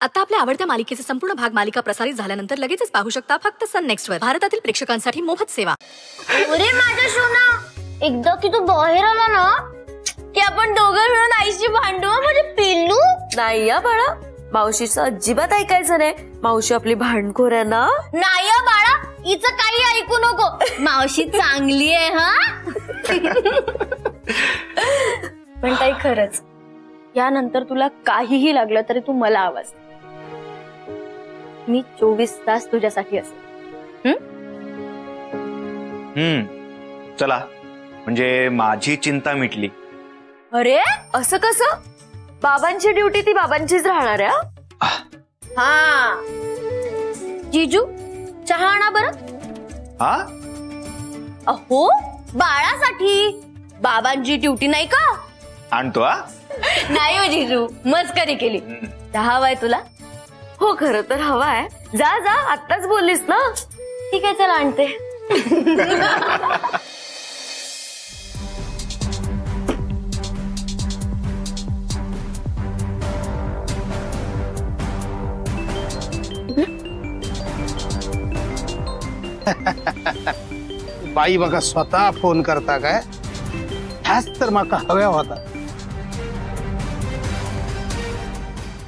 आता आपल्या आवडत्या मालिकेचे संपूर्ण भाग मालिका प्रसारित झाल्यानंतर लगेचच पाहू शकता फक्त सन नेक्स्ट वर. भारतातील प्रेक्षकांसाठी मोफत सेवा. अरे माझ्या सोना, एकदा की तू बाहेर आला ना की आपण दोघं मिळून आईशी भांडू. म्हणजे पिल्लू नाही या बाळा, मावशीचं अजिबात ऐकायचं नाही. मावशी आपली भांडखोर आहे ना. नाही बाळा, हिचं काही ऐकू नको. मावशी चांगली आहे. हा पण ताई खरंच, यानंतर तुला काहीही लागलं तरी तू मला आवाज. मी 24 तास तुझ्यासाठी असेल. चला, म्हणजे माझी चिंता मिटली. अरे असं कसं? बाबांची ड्युटी ती बाबांचीच राहणार आहे. हा जीजू, चहा आणा बरं. हा अहो बाळासाठी बाबांची ड्युटी नाही का? आणतो. हा नाही हो जीजू, मस्करी केली. चहा हवाय तुला? हो खरं तर हवाय. जा जा, आत्ताच बोललीस ना. ठीक आहे, चला आणते. बाई बघा स्वतः फोन करता काय? ह्याच तर माका हव्या होता.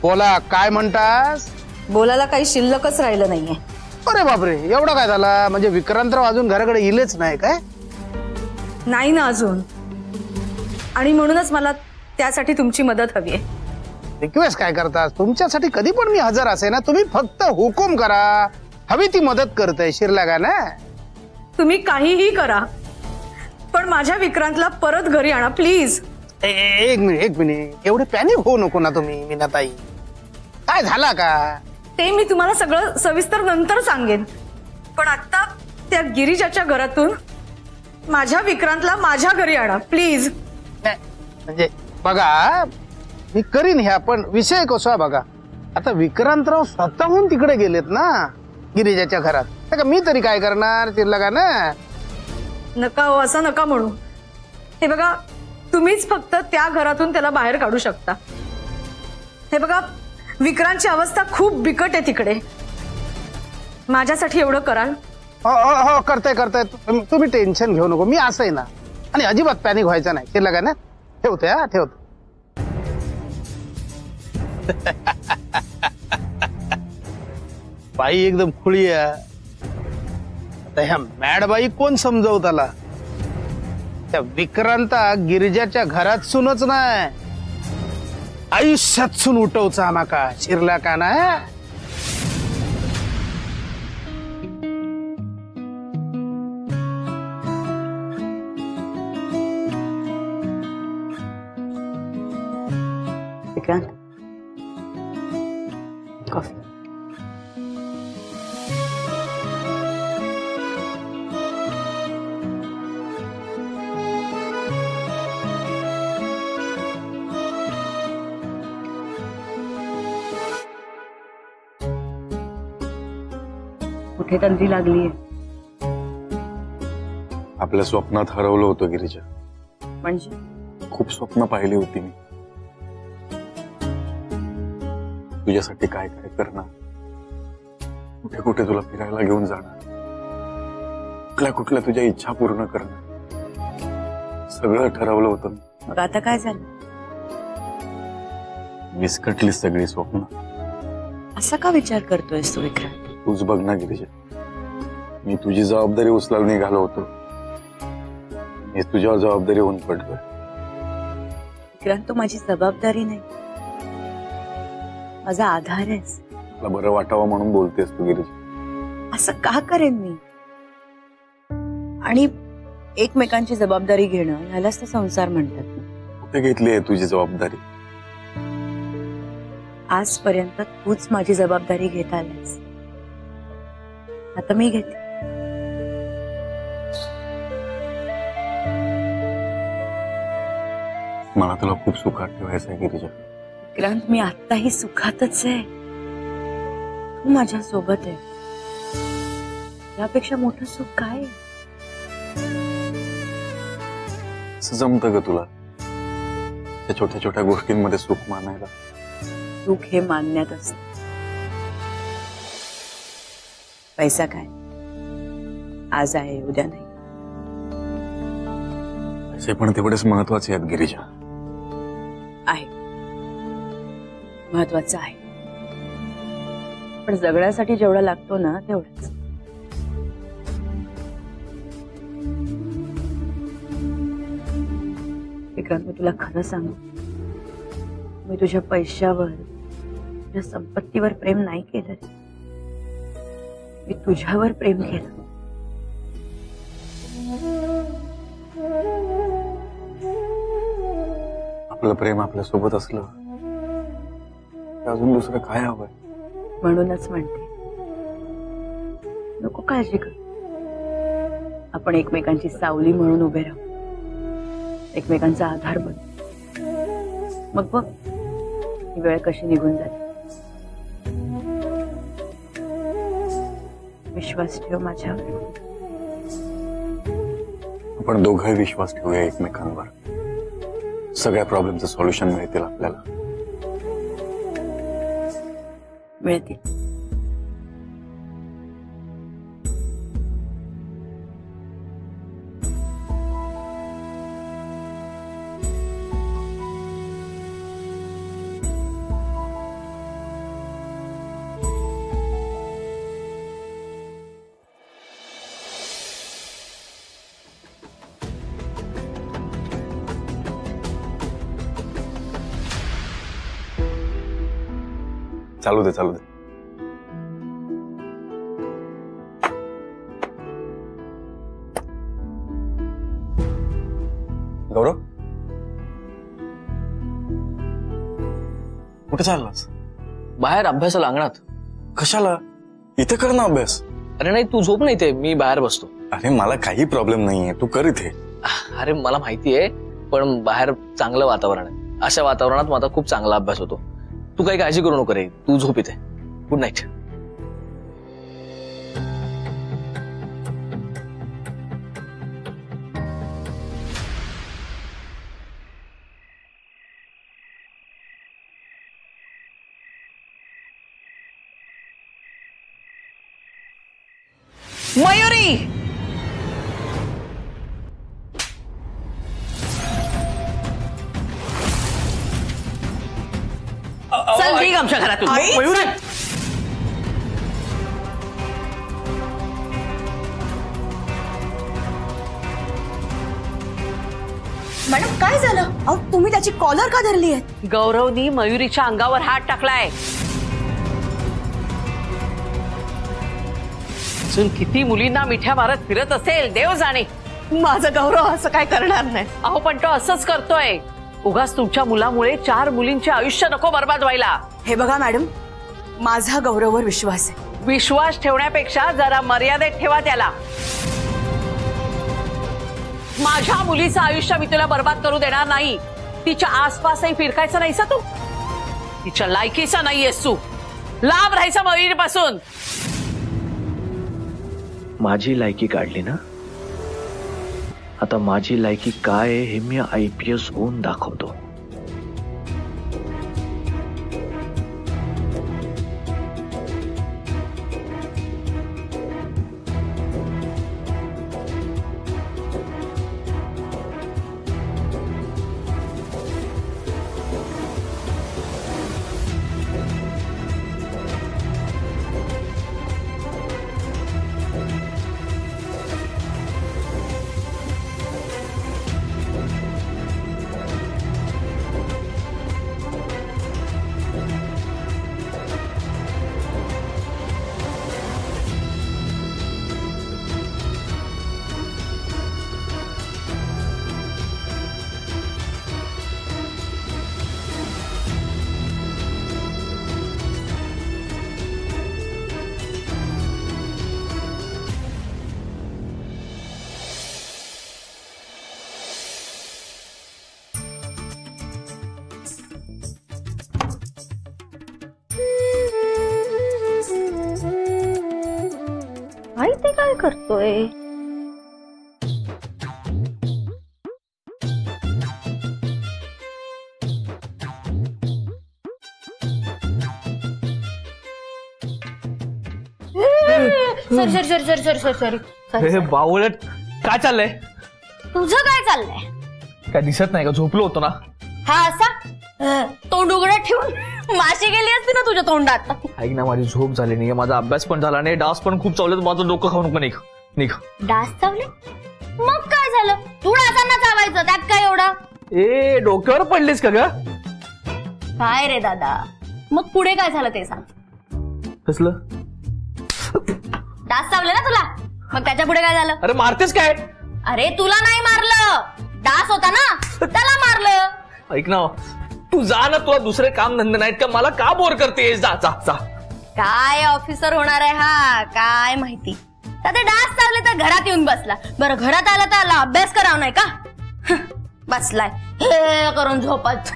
बोला, काय म्हणतास? बोलायला काही शिल्लकच राहिलं नाहीये. अरे बापरे, एवढं काय झाला? म्हणजे विक्रांतराव अजून घराकडे येलेच नाही काय? नाही ना अजून, आणि म्हणूनच मला त्यासाठी तुमची मदत हवी आहे. रिक्वेस्ट काय करतास? तुमच्यासाठी कधी पण मी हजर असे ना. तुम्ही फक्त हुकूम करा, हवी ती मदत करताय. शिरला का ना? तुम्ही काहीही करा, पण माझ्या विक्रांतला परत घरी आणा प्लीज. एक मिनिट, एवढे पॅनिक होऊ नको ना तुम्ही. मीनाताई, काय झाला का? ते मी तुम्हाला सगळं सविस्तर नंतर सांगेन, पण आता त्या गिरिजाच्या घरातून माझ्या विक्रांतला माझ्या घरी आणा प्लीज. म्हणजे बघा, मी करीन ह्या, पण विषय कसा बघा. आता विक्रांतराव स्वतःहून तिकडे गेलेत ना गिरिजाच्या घरात. का मी तरी काय करणार? चिरला का ना? नका हो, असं नका म्हणू. हे बघा, तुम्हीच फक्त त्या घरातून त्याला बाहेर काढू शकता. हे बघा, विक्रांतची अवस्था खूप बिकट आहे तिकडे. माझ्यासाठी एवढं कराल? हो करताय. तुम्ही टेन्शन घेऊ नको. मी असं आहे ना, आणि अजिबात पॅनिक व्हायचं नाही. चिरला का ना? ठेवते. हा ठेवतो. बाई एकदम खुळी आहे. आता ह्या मॅडबाई कोण समजवताला? त्या विक्रांता गिरिजाच्या घरात सूनच नाही, आयुष्यात सून उठवचा नका. शिरला का ना? विक्रांत, कॉफी. कुठे तंद्री लागलीये? आपल्या स्वप्नात हरवलं होतं गिरिजा. म्हणजे खूप स्वप्न पाहिली होती मी. तुझ्यासाठी काय काय करणार, कुठे कुठे तुला फिरायला घेऊन जाणार, कुठल्या कुठल्या तुझ्या इच्छा पूर्ण करणार, सगळं ठरवलं होतं. मग आता काय झालं? विस्कटली सगळी स्वप्न. असा का विचार करतोयस तू विक्रांत? तूच बघ ना गिरिजा, मी तुझी जबाबदारी उचलायला निघालो होतो, मी तुझ्यावर जबाबदारी होऊन पडलोय. विक्रांत, तू माझी जबाबदारी नाही, माझा आधार आहेस. तुला बरं वाटावं म्हणून बोलतेस तू गिरिजा. असं का करेन मी? आणि एकमेकांची जबाबदारी घेणं ह्यालाच तर संसार म्हणतात. कुठे घेतली आहे तुझी जबाबदारी? आजपर्यंत तूच माझी जबाबदारी घेत आलास, आता मी घेते. मला तुला खूप सुखात ठेवायचं आहे गिरिजा. विक्रांत, मी आत्ताही सुखातच आहे. तू माझ्या सोबत आहे, यापेक्षा मोठं सुख काय? जमतं ग तुला त्या छोट्या छोट्या गोष्टींमध्ये सुख मानायला? सुख हे मानण्यात असतं. पैसा काय आज आहे उद्या नाही. पैसे पण तेवढेच महत्वाचे आहेत गिरिजा. आहे महत्वाचं आहे, पण जगण्यासाठी जेवढा लागतो ना तेवढंच. विक्रांत, मी तुला खरं सांगू, मी तुझ्या पैशावर तुझ्या संपत्तीवर प्रेम नाही केलं, मी तुझ्यावर प्रेम केलं. आपलं प्रेम आपल्या सोबत असलं अजून दुसरं काय हवंय. म्हणूनच म्हणते, नको काळजी कर, आपण एकमेकांची सावली म्हणून उभे राहू, एकमेकांचा आधार बनू. मग बघ ही वेळ कशी निघून जाते. विश्वास ठेव माझ्यावर. आपण दोघंही विश्वास ठेवूया एकमेकांवर. सगळ्या प्रॉब्लेमचं सॉल्युशन मिळतील आपल्याला. मिळतील. चालू दे चालू दे. गौरव, कुठे चाललास? बाहेर अभ्यासाला अंगणात. कशाला? इथे कर ना अभ्यास. अरे नाही, तू झोप नाही, ते मी बाहेर बसतो. अरे मला काही प्रॉब्लेम नाहीये, तू कर इथे. अरे मला माहितीये, पण बाहेर चांगलं वातावरण आहे. अशा वातावरणात माझा खूप चांगला अभ्यास होतो. तू काही काळजी करू नको रे, तू झोप इथे. Good night. मयुरी, चल निघ आमच्या घरातून. मयुरी, मॅडम काय झालं? अहो तुम्ही त्याची कॉलर का धरली आहे? गौरवनी मयुरीच्या अंगावर हात टाकलाय. अजून किती मुलींना मिठ्या मारत फिरत असेल देव जाणे. माझं गौरव असं काय करणार नाही. अहो पण तो असंच करतोय. उगाच तुमच्या मुलामुळे 4 मुलींचे आयुष्य नको बर्बाद व्हायला. हे बघा मॅडम, माझा गौरववर विश्वास आहे. विश्वास ठेवण्यापेक्षा जरा मर्यादेत ठेवा त्याला. माझ्या मुलीचं आयुष्य मी तुला बर्बाद करू देणार नाही. तिच्या आसपासही फिरकायचं नाहीस तू. तिच्या लायकीचा नाहीयेस तू. लांब राहायचं मयुरीपासून. माझी लायकी काढली ना, आता माझी लायकी काय आहे हे मी IPS होऊन दाखवतो. आई ते काय करतोय? Sorry sorry sorry sorry sorry sorry sorry हे बावळट, काय चाललंय? तुझं काय चाललंय? काय दिसत नाही का? झोपलो होतो ना. हा असा तोंड उघडं ठेवून माशी गेली असती ना तुझ्या तोंडात. ऐक ना, माझी झोप झाली नाही, माझा अभ्यास पण झाला नाही, डास पण खूप चावले, माझं डोकं खाऊ नको. निघ निघ. डास चावले? मग काय झालं? तू डासांना चावायचं, त्यात काय एवढं? ए, डोक्यावर पडलीस का ग? काय रे दादा, मग पुढे काय झालं ते सांग. कसलं? डास चावले ना तुला, मग त्याच्या पुढे काय झालं? अरे मारतेस काय? अरे तुला नाही मारलं, डास होता ना त्याला मारलं. ऐक ना, तू जा ना, तुला दुसरे काम धंदे नाहीत का? मला का बोर करतेस? जा जा जा. काय ऑफिसर होणार आहे हा, काय माहिती. तर ते डास चावले तर घरात येऊन बसला. बरं, घरात आला तर आला, अभ्यास करावा नाही का? बसलाय हे करून झोपत.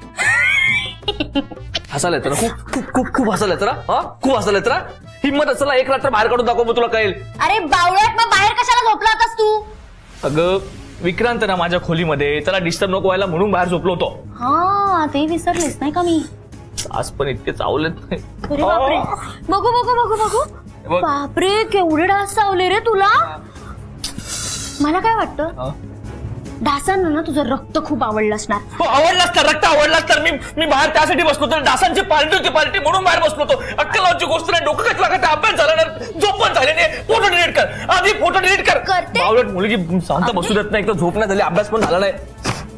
हसायला येतं ना, खूप खूप खूप खूप हसायला येतं ना. खूप हसायला येतं ना. हिम्मत असेल एक रात्र बाहेर काढून दाखव, मग तुला कळेल. अरे बावळट, मग बाहेर कशाला झोपला होतास तू? अगं विक्रांत ना माझ्या खोलीमध्ये, त्याला डिस्टर्ब नको व्हायला म्हणून बाहेर झोपलो होतो. हा, ते विसरलीस नाही का मी? आज पण इतके चावलेत नाही. अरे बापरे, बघू बघू बघू बघू. बापरे, केवढे डास चावले रे तुला. मला काय वाटतं, डासांना ना तुझं रक्त खूप आवडलं असणार. आवडलास तर, रक्त आवडलास तर मी बाहेर त्यासाठी बसलो होतो. डासांची पार्टी होती, पार्टी म्हणून बाहेर बसलो होतो. अक्कलाची गोष्ट नाही, डोकं कचला का? अभ्यास झाला नाही, झोप पण झाली नाही. फोटो डिलीट कर, आधी फोटो डिलीट कर. आवडत मुलगी शांत बसू देत नाही, एक तर झोप नाही झाली, अभ्यास पण झाला नाही.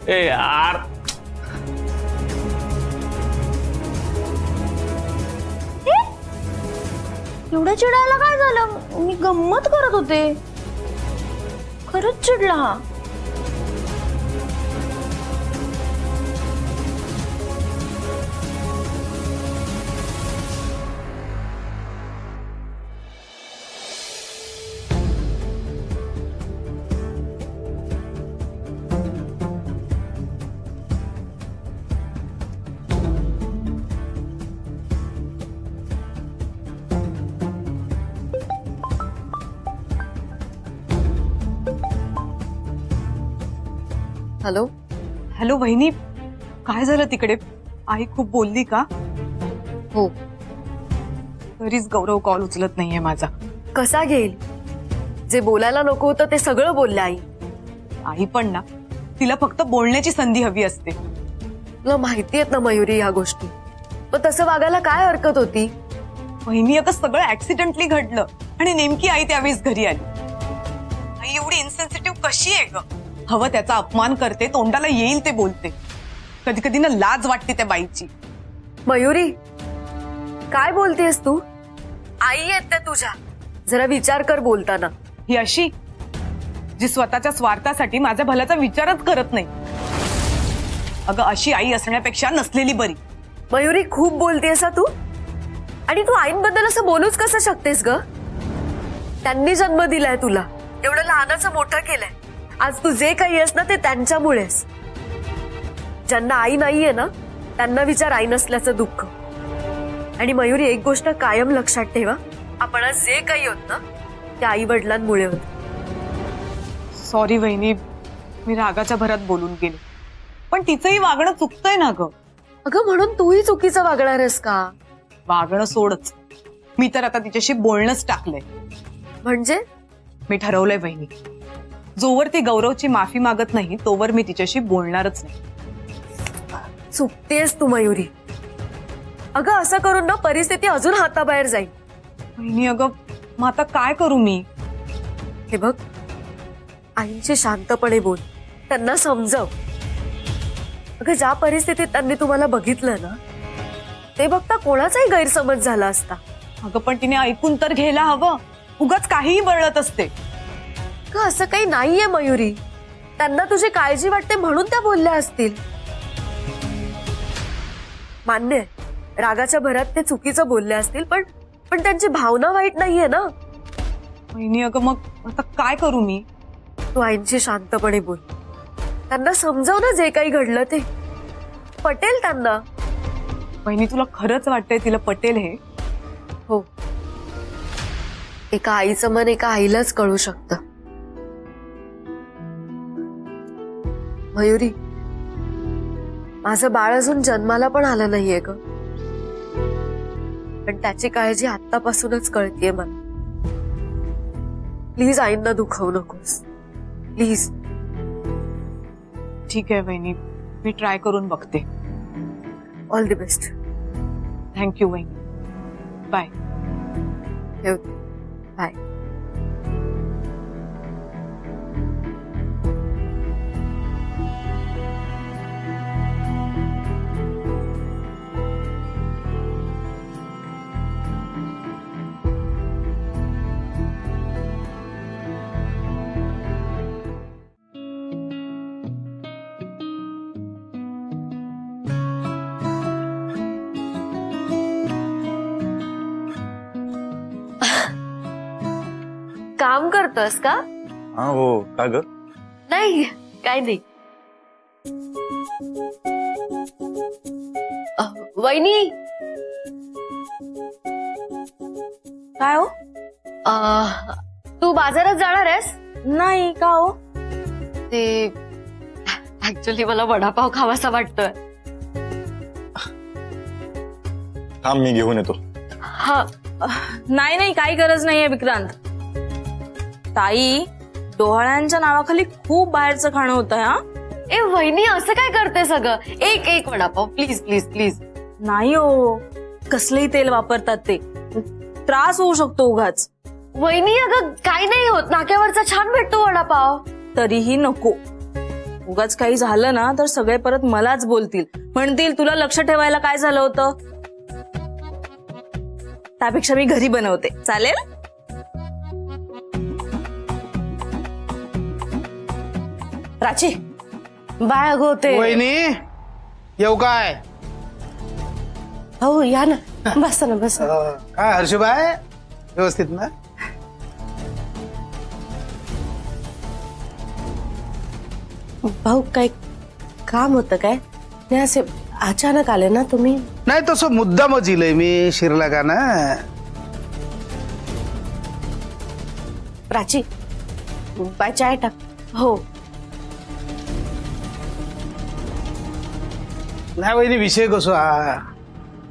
ए यार, एवढं चिडायला काय झालं? मी गंमत करत होते. खरंच चिडला हा. हॅलो हॅलो वहिनी, काय झालं तिकडे? आई खूप बोलली का? हो. तरीच गौरव कॉल उचलत नाहीये माझा. कसा घेईल? जे बोलायला नको होतं ते सगळं बोलले आई. आई पण ना, तिला फक्त बोलण्याची संधी हवी असते. तुला माहिती आहेत ना मयुरी ह्या गोष्टी, पण तसं वागायला काय हरकत होती? वहिनी, आता सगळं ऍक्सिडेंटली घडलं आणि नेमकी आई त्यावेळेस घरी आली. आई एवढी इन्सेन्सिटिव्ह कशी आहे ग? हवं त्याचा अपमान करते, तोंडाला येईल ते बोलते. कधी कधी ना लाज वाटते त्या बाईची. मयुरी, काय बोलतेस तू? आई आहेत त्या तुझ्या, जरा विचार कर बोलताना. ही अशी जी स्वतःच्या स्वार्थासाठी माझ्या भल्याचा विचारच करत नाही. अगं अशी आई असण्यापेक्षा नसलेली बरी. मयुरी, खूप बोलतेस तू. आणि तू आईंबद्दल असं बोलूच कसं शकतेस ग? त्यांनी जन्म दिलाय तुला, एवढं लहानाचं मोठं केलंय. आज तू जे काही आहेस ना ते त्यांच्यामुळेस. ज्यांना आई नाहीये ना त्यांना विचार आई नसल्याचं दुःख. आणि मयुरी, एक गोष्ट कायम लक्षात ठेवा, आपण आज जे काही होत ना त्या आई वडिलांमुळे होत. सॉरी वहिनी, मी रागाच्या भरात बोलून गेले, पण तिचंही वागणं चुकतंय ना ग. अगं म्हणून तूही चुकीचं वागणार आहेस का? वागणं सोडच, मी तर आता तिच्याशी बोलणंच टाकलंय. म्हणजे? मी ठरवलंय वहिनी, जोवर ती गौरवची माफी मागत नाही तोवर मी तिच्याशी बोलणारच नाही. चुकतेस तू मयुरी. अगं असं करून ना परिस्थिती अजून हाताबाहेर जाईल. वहिनी अगं, मग आता काय करू मी? हे बघ, आईंशी शांतपणे बोल, त्यांना समजव. अगं ज्या परिस्थितीत त्यांनी तुम्हाला बघितलं ना ते बघता कोणाचाही गैरसमज झाला असता. अगं पण तिने ऐकून तर घ्यायला हवं, उगाच काहीही बळत असते. असं काही नाहीये मयुरी, त्यांना तुझी काळजी वाटते म्हणून त्या बोलल्या असतील. मान्य आहे, रागाच्या भरात ते चुकीचं बोलले असतील, पण त्यांची भावना वाईट नाहीये ना. वहिनी अगं, मग आता काय करू मी? तू आईंशी शांतपणे बोल, त्यांना समजव ना जे काही घडलं ते. पटेल त्यांना. वहिनी, तुला खरंच वाटतंय तिला पटेल हे? हो, एका आईचं मन एका आईलाच कळू शकतं. मयुरी, माझं बाळ अजून जन्माला पण आलं नाहीये ग, पण त्याची काळजी आत्तापासूनच कळतीये मला. प्लीज आईंना दुखवू नकोस प्लीज. ठीक आहे वहिनी, मी ट्राय करून बघते. All the best. थँक्यू वहिनी. बाय. बाय. काम करतोस का? हा हो. का ग? नाही काय नाही. वहिनी काय हो? तू बाजारात जाणार आहेस? नाही का हो? ते ऍक्च्युली मला वडापाव खावासा वाटतोय. थांब मी घेऊन येतो. हा नाही नाही काही गरज नाहीये विक्रांत. ताई डोहाळ्यांच्या नावाखाली खूप बाहेरचं खाणं होतं. हा ए वहिनी असं काय करते सगळं? एक एक वडापाव प्लीज प्लीज प्लीज. नाही हो, कसलेही तेल वापरतात ते, त्रास होऊ शकतो उगाच. वहिनी अगं काही नाही होत, नाक्यावरचा छान भेटतो वडापाव. तरीही नको, उगाच काही झालं ना तर सगळे परत मलाच बोलतील, म्हणतील तुला लक्ष ठेवायला काय झालं होतं. त्यापेक्षा मी घरी बनवते. चालेल? प्राची बाय अगं होते. वहिनी येऊ काय? हो या ना, बस ना बस. काय हर्षबाय व्यवस्थित ना? भाऊ काय काम होतं काय? नाही असे अचानक आले ना तुम्ही? नाही तसं मुद्दामच इलय मी शिरला का ना. प्राची बाय चाय टाक. हो. नाही वहिनी विषय कसो हा,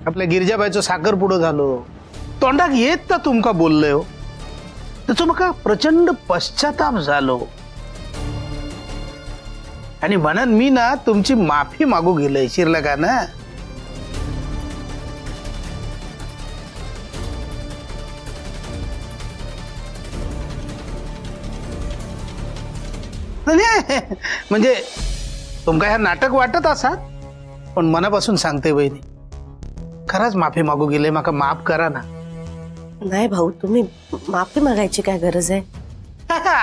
आपल्या गिरिजाबाईचं साखर पुढं झालो, तोंडाक येत ना तुमका बोललोय हो, त्याचं मग प्रचंड पश्चाताप झालो आणि म्हणून मी ना तुमची माफी मागू गेलोय शिरला का ना. म्हणजे तुमका ह्या नाटक वाटत असा, पण मनापासून सांगते बहिणी, खरंच माफी मागू गेले, माका माफ करा ना. नाही भाऊ तुम्ही माफी मागायची काय गरज आहे?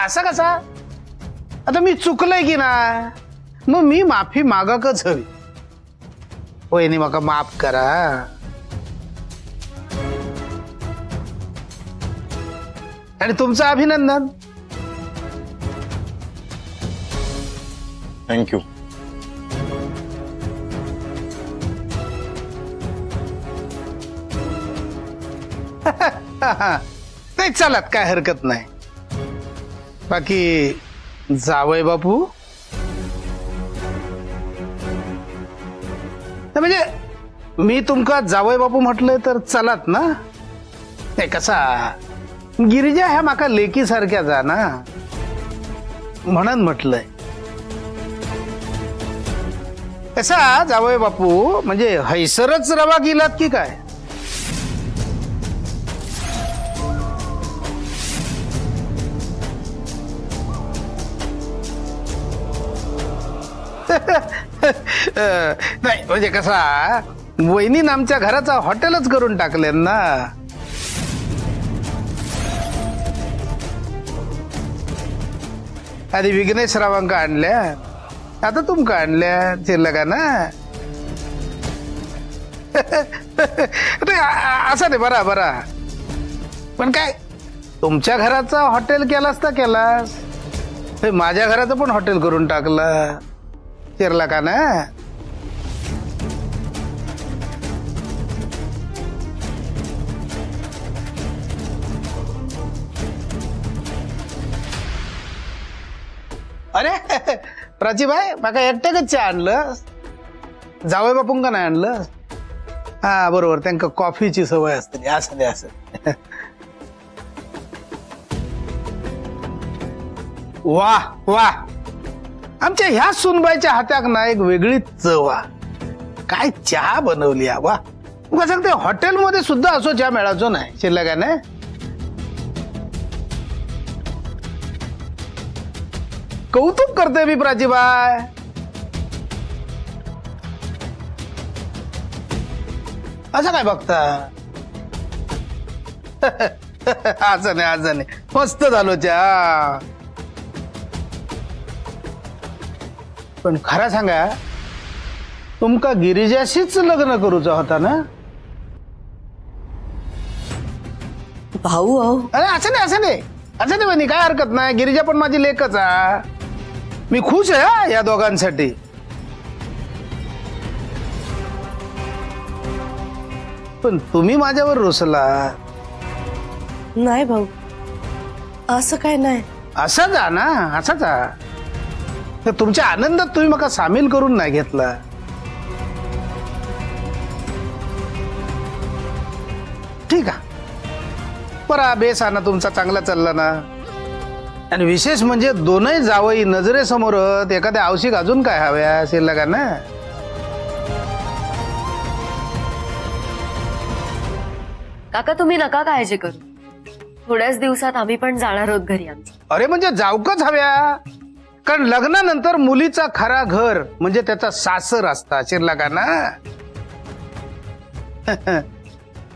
असं कसा? आता मी चुकलंय की ना, मग मी माफी मागाकच हवी. वहिनी माका माफ करा. आणि तुमचं अभिनंदन. थँक्यू. नाही चालत, काय हरकत नाही. बाकी जावय बापू म्हणजे मी तुमका जावय बापू म्हटलंय तर चलात ना. नाही कसा गिरिजा ह्या माका लेकी सारख्या जा ना, म्हणून म्हटलंय. कसा जावय बापू म्हणजे हैसरच रवा गेलात की काय? नाही म्हणजे कसा वहिनी आमच्या घराचा हॉटेलच करून टाकले ना. आधी विघ्नेश रावांका आणल्या, आता तुमका आणल्या चिरला का ना. असं नाही बरा बरा, पण काय तुमच्या घराचा हॉटेल केलास तर केलास, माझ्या घराचं पण हॉटेल करून टाकलं चिरला का ना. अरे प्राचीबाई माका एकट्याकच चहा आणलं, जावई बापूंका नाही आणलं? हा बरोबर, त्यांना कॉफीची सवय असते. असं दे असं. वा वा, आमच्या ह्या सुनबाईच्या हात्याक ना एक वेगळी चव आहे. काय चहा बनवली वा. मग सांगते हॉटेलमध्ये सुद्धा असो चहा मिळायचो नाही शिल्लकाने. कौतुक करते मी प्राचीबाई. असं काय बघता? असं नाही मस्त झालो चहा. पण खरं सांगा, तुमका गिरिजाशीच लग्न करूचा होता ना? भाऊ अहो. अरे असं नाही बहिणी, काय हरकत नाही. गिरिजा पण माझी लेकच आहे. मी खुश आहे या दोघांसाठी. पण तुम्ही माझ्यावर रुसला. नाही भाऊ, असं काय नाही. असंच आहे ना, असंच आहे. तर तुमच्या आनंदात तुम्ही मला सामील करून नाही घेतला. ठीक आहे, बरा बेस ना तुमचा चांगला चालला ना. आणि विशेष म्हणजे दोनही जावई नजरेसमोर एखाद्या आवशिक अजून काय हव्या असेल का ना. काका तुम्ही नका काळजी करू, थोड्याच दिवसात आम्ही पण जाणार आहोत घरी आमच्या. अरे म्हणजे जाऊकच हव्या, कारण लग्नानंतर मुलीचा खरा घर म्हणजे त्याचा सासर असता शिरला का ना.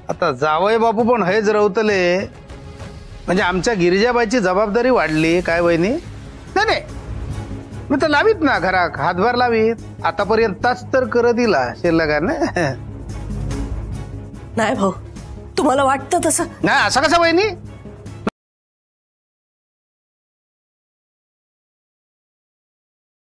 आता जावई बापू पण हेच रवतले म्हणजे आमच्या गिरिजाबाईची जबाबदारी वाढली काय वहिनी. नाही मी तर लावीत ना घरात हातभार लावीत. आतापर्यंतच तर करत दिला शिरला का ना. नाही भाऊ, तुम्हाला वाटतं तसं? नाही असं कसं वहिनी.